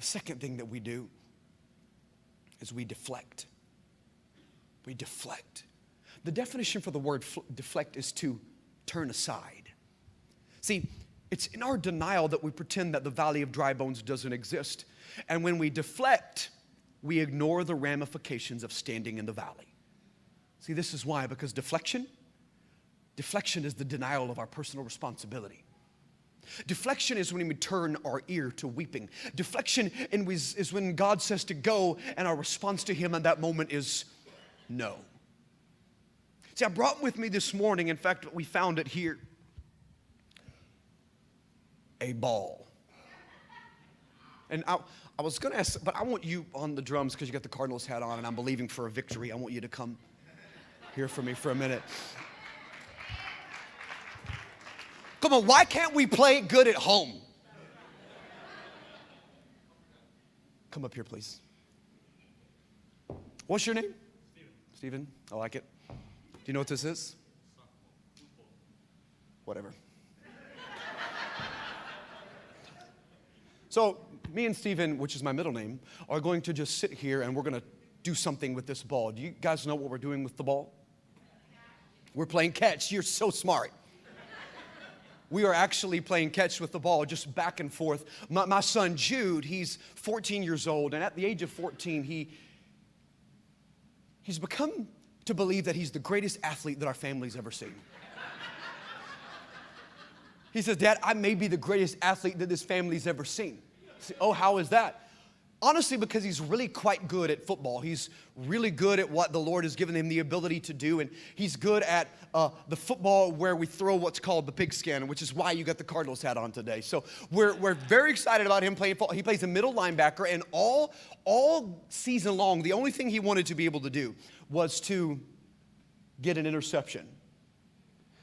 second thing that we do is we deflect. We deflect. The definition for the word deflect is to turn aside. See, it's in our denial that we pretend that the valley of dry bones doesn't exist. And when we deflect, we ignore the ramifications of standing in the valley. See, this is why, because deflection is the denial of our personal responsibility. Deflection is when we turn our ear to weeping. Deflection is when God says to go, and our response to Him in that moment is no. See, I brought with me this morning, in fact, we found it here, a ball. And I was going to ask, but I want you on the drums because you got the Cardinals hat on and I'm believing for a victory. I want you to come here for me for a minute. Come on, why can't we play good at home? Come up here, please. What's your name? Steven. I like it. Do you know what this is? Whatever. So, me and Steven, which is my middle name, are going to just sit here and we're going to do something with this ball. Do you guys know what we're doing with the ball? We're playing catch. You're so smart. We are actually playing catch with the ball, just back and forth. My son, Jude, he's 14 years old, and at the age of 14, he's become to believe that he's the greatest athlete that our family's ever seen. He says, Dad, I may be the greatest athlete that this family's ever seen. I say, oh, how is that? Honestly, because he's really quite good at football. He's really good at what the Lord has given him the ability to do. And he's good at the football where we throw what's called the pigskin, which is why you got the Cardinals hat on today. So we're very excited about him playing football. He plays a middle linebacker. And all season long, the only thing he wanted to be able to do was to get an interception.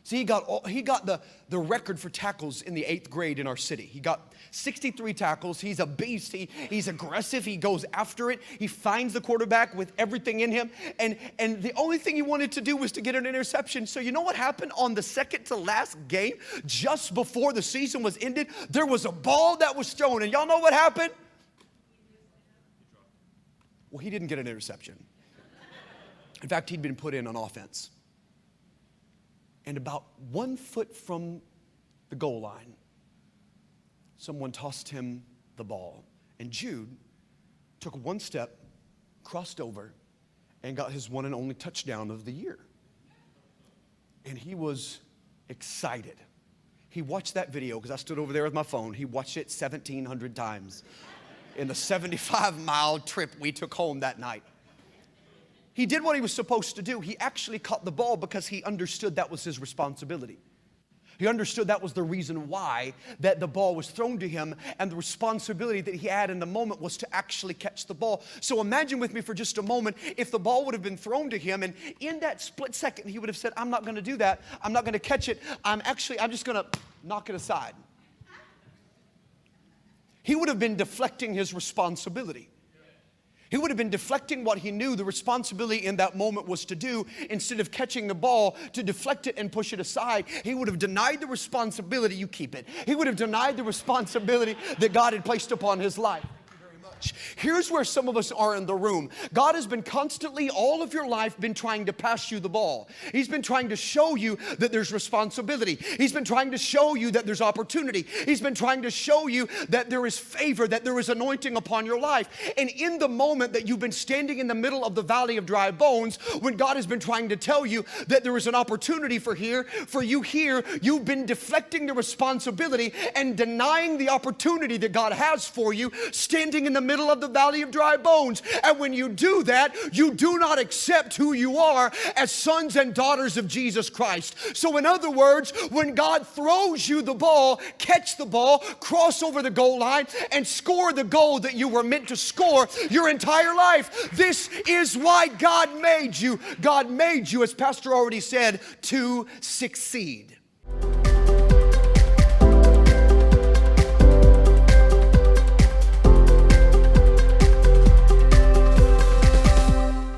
See, he got the record for tackles in the 8th grade in our city. He got 63 tackles. He's a beast. He's aggressive. He goes after it. He finds the quarterback with everything in him. And the only thing he wanted to do was to get an interception. So you know what happened on the second to last game? Just before the season was ended, there was a ball that was thrown. And y'all know what happened? Well, he didn't get an interception. In fact, he'd been put in on offense. And about 1 foot from the goal line, someone tossed him the ball. And Jude took one step, crossed over, and got his one and only touchdown of the year. And he was excited. He watched that video, because I stood over there with my phone. He watched it 1,700 times in the 75-mile trip we took home that night. He did what he was supposed to do. He actually caught the ball because he understood that was his responsibility. He understood that was the reason why that the ball was thrown to him, and the responsibility that he had in the moment was to actually catch the ball. So imagine with me for just a moment if the ball would have been thrown to him, and in that split second he would have said, I'm not going to do that. I'm not going to catch it. I'm just going to knock it aside. He would have been deflecting his responsibility. He would have been deflecting what he knew the responsibility in that moment was to do. Instead of catching the ball to deflect it and push it aside, he would have denied the responsibility. You keep it. He would have denied the responsibility that God had placed upon his life. Here's where some of us are in the room. God has been constantly, all of your life, been trying to pass you the ball. He's been trying to show you that there's responsibility. He's been trying to show you that there's opportunity. He's been trying to show you that there is favor, that there is anointing upon your life. And in the moment that you've been standing in the middle of the valley of dry bones, when God has been trying to tell you that there is an opportunity for you here, you've been deflecting the responsibility and denying the opportunity that God has for you, standing in the middle of the valley of dry bones. And when you do that, you do not accept who you are as sons and daughters of Jesus Christ. So in other words, when God throws you the ball, catch the ball, cross over the goal line, and score the goal that you were meant to score your entire life. This is why God made you. God made you, as Pastor already said, to succeed.